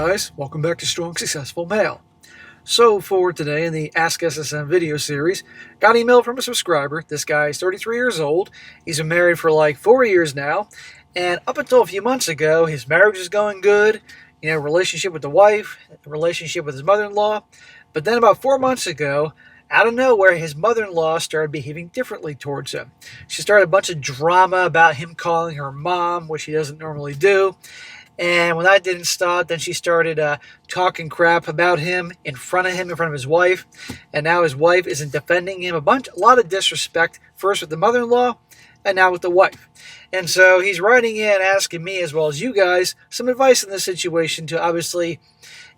guys, welcome back to Strong Successful Male. So for today in the Ask SSM video series, got an email from a subscriber. This guy is 33 years old. He's been married for like 4 years now, and up until a few months ago, his marriage is going good. You know, relationship with the wife, relationship with his mother-in-law. But then about 4 months ago, out of nowhere, his mother-in-law started behaving differently towards him. She started a bunch of drama about him calling her mom, which he doesn't normally do. And when that didn't stop, then she started talking crap about him, in front of his wife. And now his wife isn't defending him. A lot of disrespect, first with the mother-in-law, and now with the wife. And so he's writing in, asking me, as well as you guys, some advice in this situation to obviously,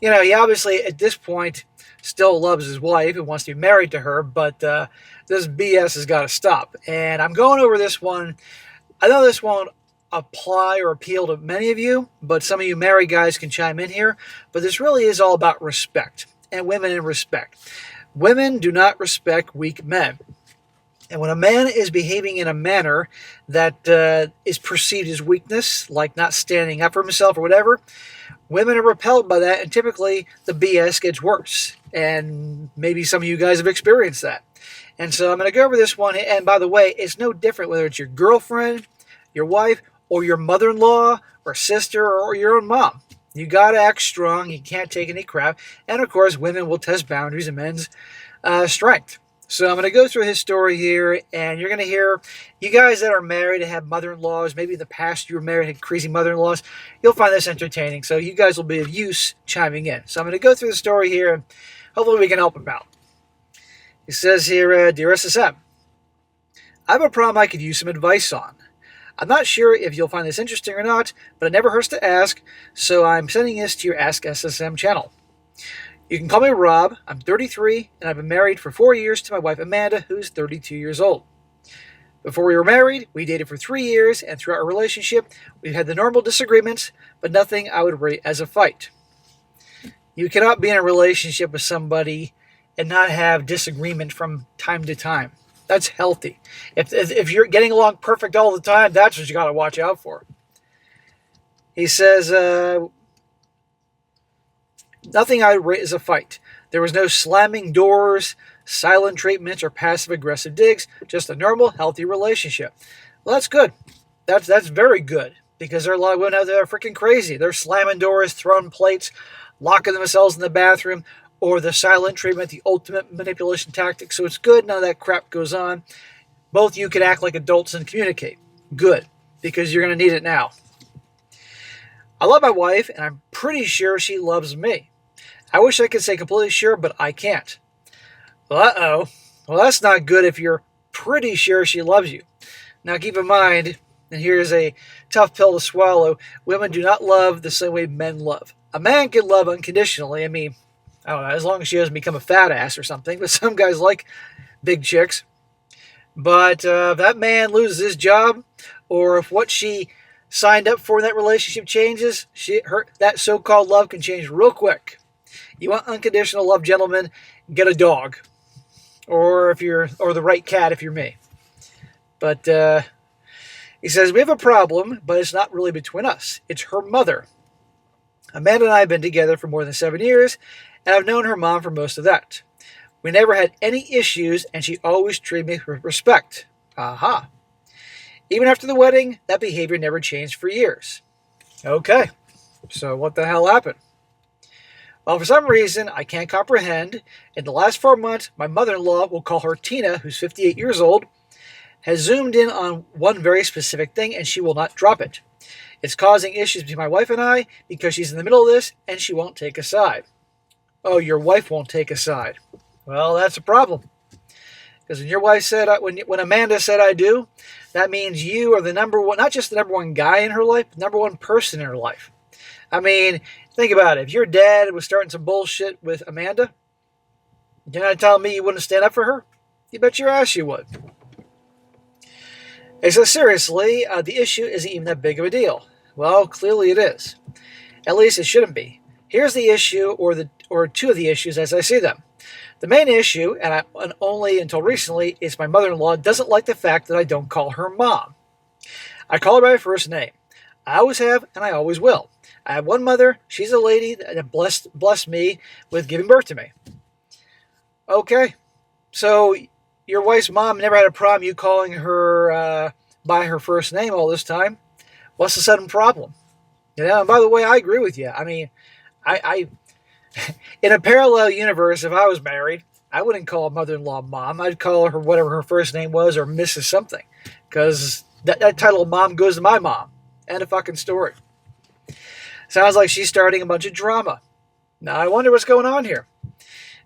he obviously at this point still loves his wife and wants to be married to her, but this BS has got to stop. And I'm going over this one. I know this won't apply or appeal to many of you, but some of you married guys can chime in here. But this really is all about respect, and women in respect. Women do not respect weak men. And when a man is behaving in a manner that is perceived as weakness, like not standing up for himself or whatever, women are repelled by that, and typically the BS gets worse. And maybe some of you guys have experienced that. And so I'm going to go over this one. And by the way, it's no different whether it's your girlfriend, your wife, or your mother-in-law, or sister, or your own mom. You got to act strong. You can't take any crap. And, of course, women will test boundaries and men's strength. So I'm going to go through his story here, and you're going to hear, you guys that are married and have mother-in-laws, maybe in the past you were married and had crazy mother-in-laws, you'll find this entertaining. So you guys will be of use chiming in. So I'm going to go through the story here, and hopefully we can help him out. He says here, Dear SSM, I have a problem I could use some advice on. I'm not sure if you'll find this interesting or not, but it never hurts to ask, so I'm sending this to your Ask SSM channel. You can call me Rob. I'm 33, and I've been married for 4 years to my wife Amanda, who's 32 years old. Before we were married, we dated for 3 years, and throughout our relationship, we've had the normal disagreements, but nothing I would rate as a fight. You cannot be in a relationship with somebody and not have disagreement from time to time. That's healthy. If you're getting along perfect all the time, that's what you got to watch out for. He says, nothing I would rate as a fight. There was no slamming doors, silent treatments, or passive-aggressive digs. Just a normal, healthy relationship. Well, that's good. That's very good. Because there are a lot of women out there that are freaking crazy. They're slamming doors, throwing plates, locking themselves in the bathroom, or the silent treatment, the ultimate manipulation tactic. So it's good. None of that crap goes on. Both of you can act like adults and communicate. Good. Because you're going to need it now. I love my wife, and I'm pretty sure she loves me. I wish I could say completely sure, but I can't. Uh-oh. Well, that's not good if you're pretty sure she loves you. Now keep in mind, and here's a tough pill to swallow, women do not love the same way men love. A man can love unconditionally. I mean, I don't know, as long as she doesn't become a fat ass or something. But some guys like big chicks. But if that man loses his job, or if what she signed up for in that relationship changes, that so-called love can change real quick. You want unconditional love, gentlemen, get a dog. Or the right cat if you're me. But he says, we have a problem, but it's not really between us. It's her mother. Amanda and I have been together for more than 7 years, and I've known her mom for most of that. We never had any issues, and she always treated me with respect. Aha. Even after the wedding, that behavior never changed for years. Okay, so what the hell happened? Well, for some reason, I can't comprehend. In the last 4 months, my mother-in-law, we'll call her Tina, who's 58 years old, has zoomed in on one very specific thing, and she will not drop it. It's causing issues between my wife and I because she's in the middle of this, and she won't take a side. Oh, your wife won't take a side. Well, that's a problem. Because when your wife said, when Amanda said I do, that means you are the number one, not just the number one guy in her life, but the number one person in her life. I mean, think about it. If your dad was starting some bullshit with Amanda, you're not telling me you wouldn't stand up for her? You bet your ass you would. He says, seriously, the issue isn't even that big of a deal. Well, clearly it is. At least it shouldn't be. Here's the issue, or two of the issues as I see them. The main issue, and only until recently, is my mother-in-law doesn't like the fact that I don't call her mom. I call her by her first name. I always have, and I always will. I have one mother. She's a lady that blessed me with giving birth to me. Okay, so your wife's mom never had a problem you calling her by her first name all this time. What's the sudden problem? You know, and by the way, I agree with you. I mean, I in a parallel universe, if I was married, I wouldn't call a mother-in-law mom. I'd call her whatever her first name was or Mrs. something. Because that title of mom goes to my mom. End of fucking story. Sounds like she's starting a bunch of drama. Now, I wonder what's going on here.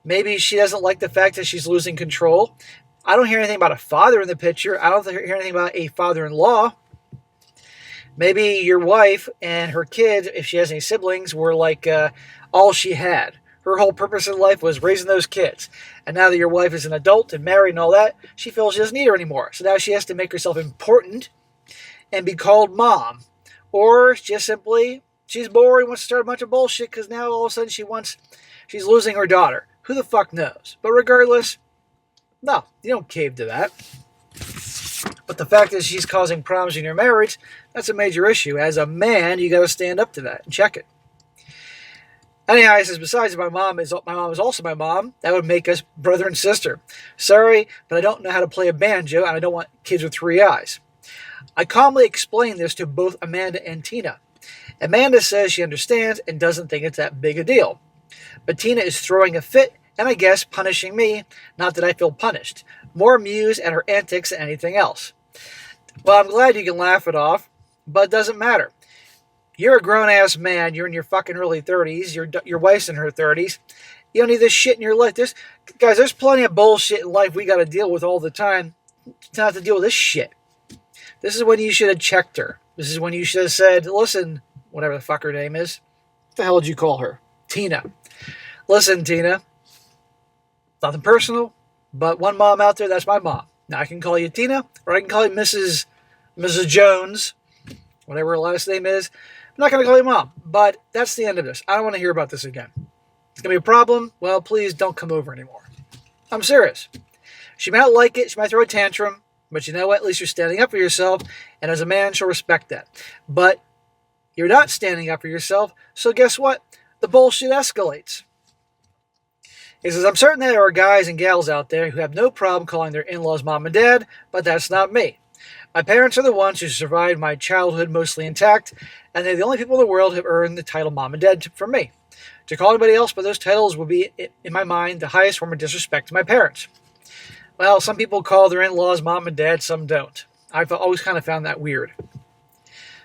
Maybe she doesn't like the fact that she's losing control. I don't hear anything about a father in the picture. I don't hear anything about a father-in-law. Maybe your wife and her kids, if she has any siblings, were like all she had. Her whole purpose in life was raising those kids. And now that your wife is an adult and married and all that, she feels she doesn't need her anymore. So now she has to make herself important and be called mom. Or just simply, she's bored and wants to start a bunch of bullshit because now all of a sudden she's losing her daughter. Who the fuck knows? But regardless, no, you don't cave to that. But the fact that she's causing problems in your marriage, that's a major issue. As a man, you got to stand up to that and check it. Anyhow, he says, besides my mom is also my mom, that would make us brother and sister. Sorry, but I don't know how to play a banjo, and I don't want kids with 3 eyes. I calmly explained this to both Amanda and Tina. Amanda says she understands and doesn't think it's that big a deal. But Tina is throwing a fit, and I guess punishing me, not that I feel punished. More amused at her antics than anything else. Well, I'm glad you can laugh it off, but it doesn't matter. You're a grown-ass man. You're in your fucking early 30s. Your wife's in her 30s. You don't need this shit in your life. There's plenty of bullshit in life we got to deal with all the time. Not to deal with this shit. This is when you should have checked her. This is when you should have said, listen, whatever the fuck her name is. What the hell did you call her? Tina. Listen, Tina. Nothing personal, but one mom out there, that's my mom. Now, I can call you Tina, or I can call you Mrs. Jones, whatever her last name is. I'm not going to call you mom, but that's the end of this. I don't want to hear about this again. It's going to be a problem. Well, please don't come over anymore. I'm serious. She might not like it. She might throw a tantrum, but you know what? At least you're standing up for yourself, and as a man, she'll respect that. But you're not standing up for yourself, so guess what? The bullshit escalates. He says, I'm certain there are guys and gals out there who have no problem calling their in-laws mom and dad, but that's not me. My parents are the ones who survived my childhood mostly intact, and they're the only people in the world who have earned the title mom and dad from me. To call anybody else by those titles would be, in my mind, the highest form of disrespect to my parents. Well, some people call their in-laws mom and dad, some don't. I've always kind of found that weird.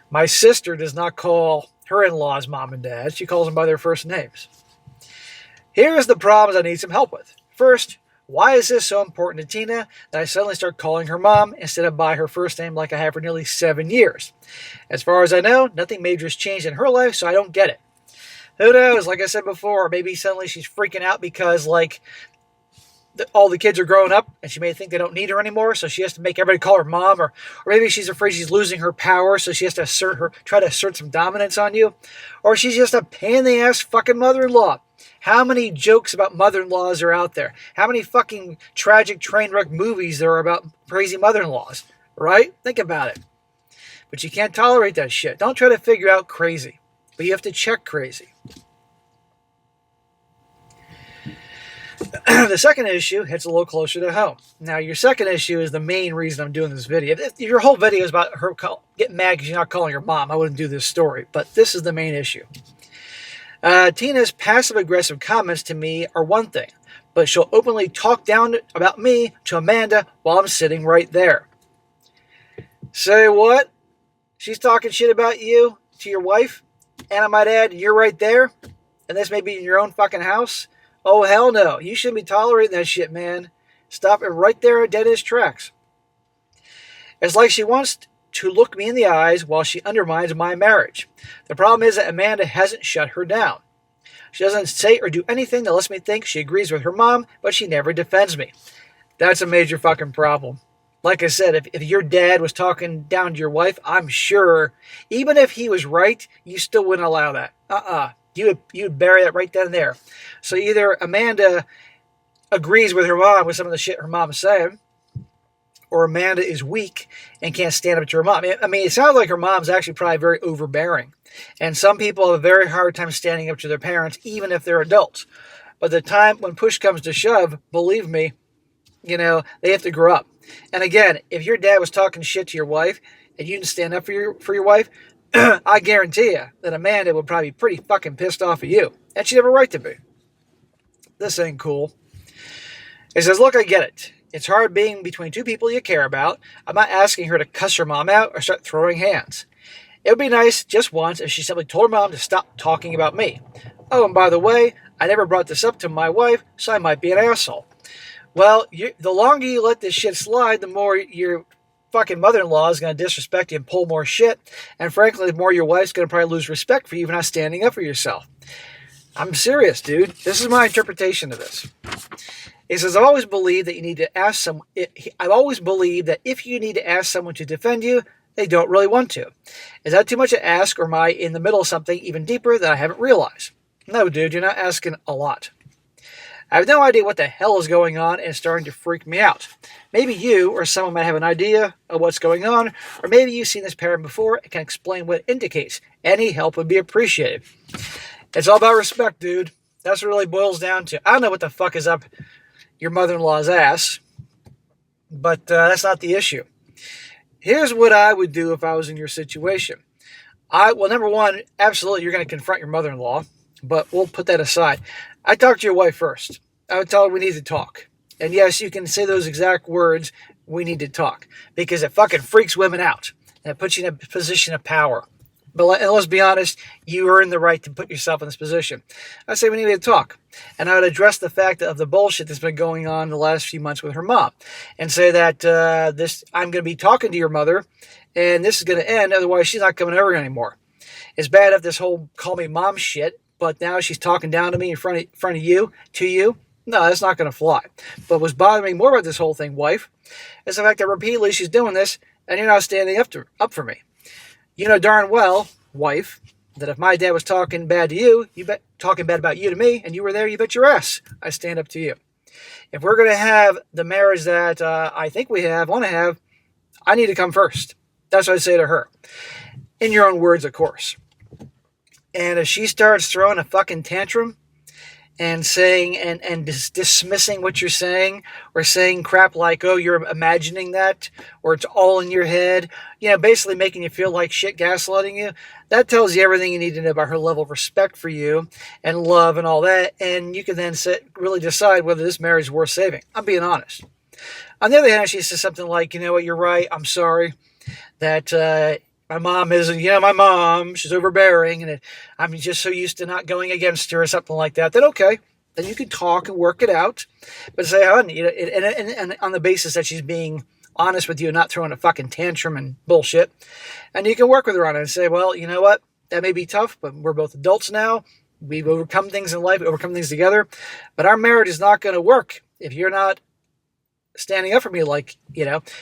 My sister does not call her in-laws mom and dad. She calls them by their first names. Here's the problems I need some help with. First, why is this so important to Tina that I suddenly start calling her mom instead of by her first name like I have for nearly 7 years? As far as I know, nothing major has changed in her life, so I don't get it. Who knows? Like I said before, maybe suddenly she's freaking out because all the kids are growing up and she may think they don't need her anymore, so she has to make everybody call her mom, or maybe she's afraid she's losing her power, so she has to try to assert some dominance on you, or she's just a pain in the ass fucking mother-in-law. How many jokes about mother-in-laws are out there? How many fucking tragic train wreck movies there are about crazy mother-in-laws, right? Think about it. But you can't tolerate that shit. Don't try to figure out crazy, but you have to check crazy. The second issue hits a little closer to home. Now, your second issue is the main reason I'm doing this video. If your whole video is about her getting mad because you're not calling her mom, I wouldn't do this story. But this is the main issue. Tina's passive-aggressive comments to me are one thing, but she'll openly talk down about me to Amanda while I'm sitting right there. Say what? She's talking shit about you to your wife? And I might add, you're right there? And this may be in your own fucking house? Oh, hell no. You shouldn't be tolerating that shit, man. Stop it right there dead in its tracks. It's like she wants to look me in the eyes while she undermines my marriage. The problem is that Amanda hasn't shut her down. She doesn't say or do anything that lets me think she agrees with her mom, but she never defends me. That's a major fucking problem. Like I said, if your dad was talking down to your wife, I'm sure, even if he was right, you still wouldn't allow that. You would bury that right then and there. So either Amanda agrees with her mom with some of the shit her mom's saying, or Amanda is weak and can't stand up to her mom. I mean, it sounds like her mom's actually probably very overbearing. And some people have a very hard time standing up to their parents, even if they're adults. But the time when push comes to shove, believe me, they have to grow up. And again, if your dad was talking shit to your wife and you didn't stand up for your wife, I guarantee you that Amanda would probably be pretty fucking pissed off at you. And she'd have a right to be. This ain't cool. He says, look, I get it. It's hard being between two people you care about. I'm not asking her to cuss her mom out or start throwing hands. It would be nice just once if she simply told her mom to stop talking about me. Oh, and by the way, I never brought this up to my wife, so I might be an asshole. Well, the longer you let this shit slide, the more your fucking mother-in-law is going to disrespect you and pull more shit. And frankly, the more your wife's going to probably lose respect for you for not standing up for yourself. I'm serious, dude. This is my interpretation of this. He says, I've always believed that I've always believed that if you need to ask someone to defend you, they don't really want to. Is that too much to ask, or am I in the middle of something even deeper that I haven't realized? No, dude, you're not asking a lot. I have no idea what the hell is going on, and it's starting to freak me out. Maybe you or someone might have an idea of what's going on, or maybe you've seen this pattern before and can explain what it indicates. Any help would be appreciated. It's all about respect, dude. That's what it really boils down to. I don't know what the fuck is up your mother-in-law's ass, but that's not the issue. Here's what I would do if I was in your situation. Number one, absolutely, you're going to confront your mother-in-law, but we'll put that aside. I talk to your wife first. I would tell her we need to talk. And yes, you can say those exact words, we need to talk, because it fucking freaks women out, and it puts you in a position of power. But let's be honest, you earn the right to put yourself in this position. I say we need to talk. And I would address the fact of the bullshit that's been going on the last few months with her mom. And say that I'm going to be talking to your mother, and this is going to end, otherwise she's not coming over anymore. It's bad if this whole call me mom shit, but now she's talking down to me in front of you, to you. No, that's not going to fly. But what's bothering me more about this whole thing, wife, is the fact that repeatedly she's doing this, and you're not standing up for me. You know darn well, wife, that if my dad was talking bad to you, talking bad about you to me, and you were there, you bet your ass I stand up to you. If we're going to have the marriage that I think we want to have, I need to come first. That's what I'd say to her. In your own words, of course. And if she starts throwing a fucking tantrum and saying and dismissing what you're saying, or saying crap like, oh, you're imagining that, or it's all in your head, basically making you feel like shit, gaslighting you, that tells you everything you need to know about her level of respect for you and love and all that, and you can then really decide whether this marriage is worth saving. I'm being honest. On the other hand, if she says something like, you know what, you're right, I'm sorry that my mom isn't, my mom, she's overbearing, and I'm just so used to not going against her or something like that, then okay. Then you can talk and work it out. But say, honey, and on the basis that she's being honest with you and not throwing a fucking tantrum and bullshit. And you can work with her on it and say, well, you know what? That may be tough, but we're both adults now. We've overcome things in life, overcome things together. But our marriage is not going to work if you're not standing up for me,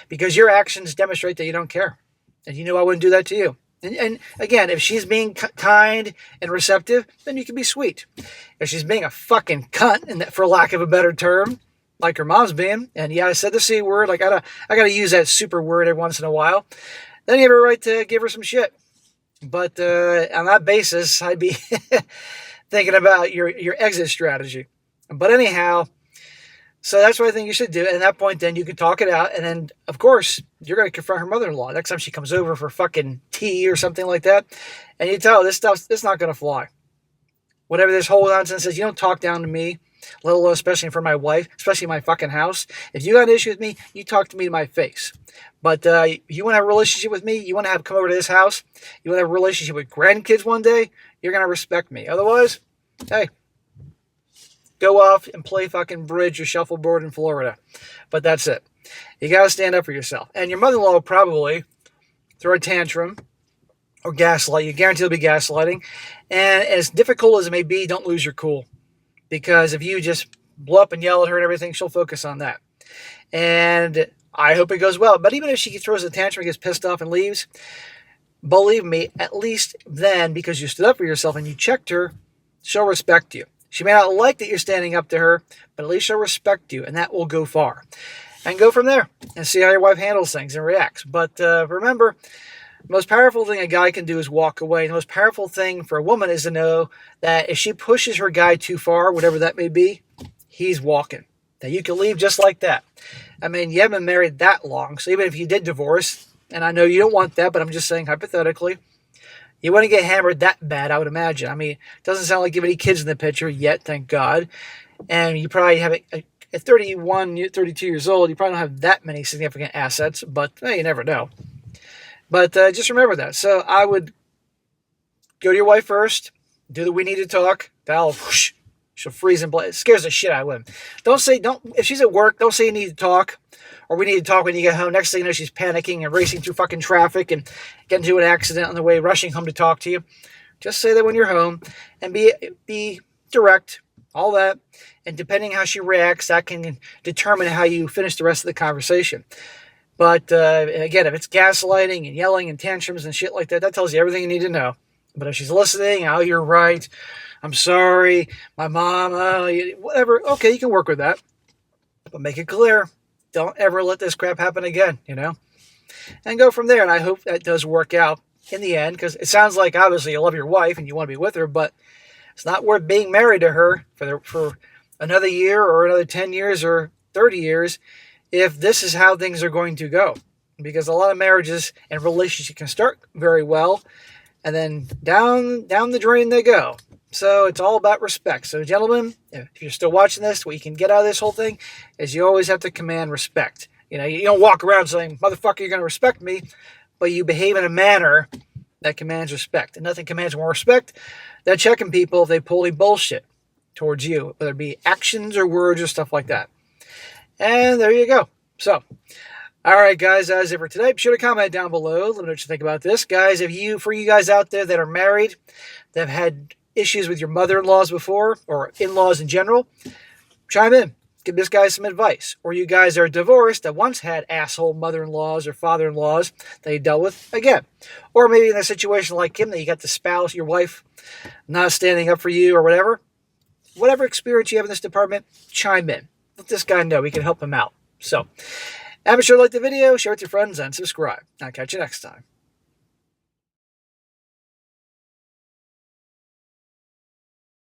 because your actions demonstrate that you don't care. And I wouldn't do that to you. And again, if she's being kind and receptive, then you can be sweet. If she's being a fucking cunt, and for lack of a better term, like her mom's being, and yeah, I said the C word, I gotta use that super word every once in a while, then you have a right to give her some shit. But on that basis, I'd be thinking about your exit strategy. But anyhow, so that's what I think you should do. And at that point, then you can talk it out. And then, of course, you're going to confront her mother-in-law next time she comes over for fucking tea or something like that. And you tell her this not going to fly. Whatever this whole nonsense is, you don't talk down to me, let alone especially for my wife, especially in my fucking house. If you got an issue with me, you talk to me to my face. But you want to have a relationship with me, you want to come over to this house, you want to have a relationship with grandkids one day, you're going to respect me. Otherwise, hey, go off and play fucking bridge or shuffleboard in Florida. But that's it. You got to stand up for yourself. And your mother-in-law will probably throw a tantrum or gaslight you. Guarantee it'll be gaslighting. And as difficult as it may be, don't lose your cool. Because if you just blow up and yell at her and everything, she'll focus on that. And I hope it goes well. But even if she throws a tantrum, gets pissed off and leaves, believe me, at least then, because you stood up for yourself and you checked her, she'll respect you. She may not like that you're standing up to her, but at least she'll respect you, and that will go far. And go from there and see how your wife handles things and reacts. But remember, The most powerful thing a guy can do is walk away. The most powerful thing for a woman is to know that if she pushes her guy too far, whatever that may be, he's walking. That you can leave just like that. I mean, you haven't been married that long, so even if you did divorce, and I know you don't want that, but I'm just saying hypothetically, you wouldn't get hammered that bad, I would imagine. I mean, it doesn't sound like you have any kids in the picture yet, thank God. And you probably have, at 31, 32 years old, you probably don't have that many significant assets, but you never know. But just remember that. So I would go to your wife first, do the we need to talk. That'll whoosh, she'll freeze and play. It scares the shit out of women. If she's at work, don't say you need to talk or we need to talk when you get home. Next thing you know, she's panicking and racing through fucking traffic and getting into an accident on the way, rushing home to talk to you. Just say that when you're home and be direct, all that. And depending how she reacts, that can determine how you finish the rest of the conversation. But again, if it's gaslighting and yelling and tantrums and shit like that, that tells you everything you need to know. But if she's listening, oh, you're right, I'm sorry, my mom, whatever, okay, you can work with that. But make it clear, don't ever let this crap happen again, And go from there, and I hope that does work out in the end, because it sounds like, obviously, you love your wife and you want to be with her, but it's not worth being married to her for another year or another 10 years or 30 years if this is how things are going to go. Because a lot of marriages and relationships can start very well, and then down the drain they go. So it's all about respect. So gentlemen, if you're still watching this, what you can get out of this whole thing is you always have to command respect. You don't walk around saying, motherfucker, you're going to respect me, but you behave in a manner that commands respect. And nothing commands more respect than checking people if they pull any bullshit towards you, whether it be actions or words or stuff like that. And there you go. So, all right, guys, that is it for today. Be sure to comment down below. Let me know what you think about this. Guys, for you guys out there that are married, that have had issues with your mother-in-laws before, or in-laws in general, chime in. Give this guy some advice. Or you guys are divorced that once had asshole mother-in-laws or father-in-laws that you dealt with again. Or maybe in a situation like him that you got the spouse, your wife, not standing up for you or whatever. Whatever experience you have in this department, chime in. Let this guy know we can help him out. So, and be sure to like the video, share it with your friends, and subscribe. I'll catch you next time.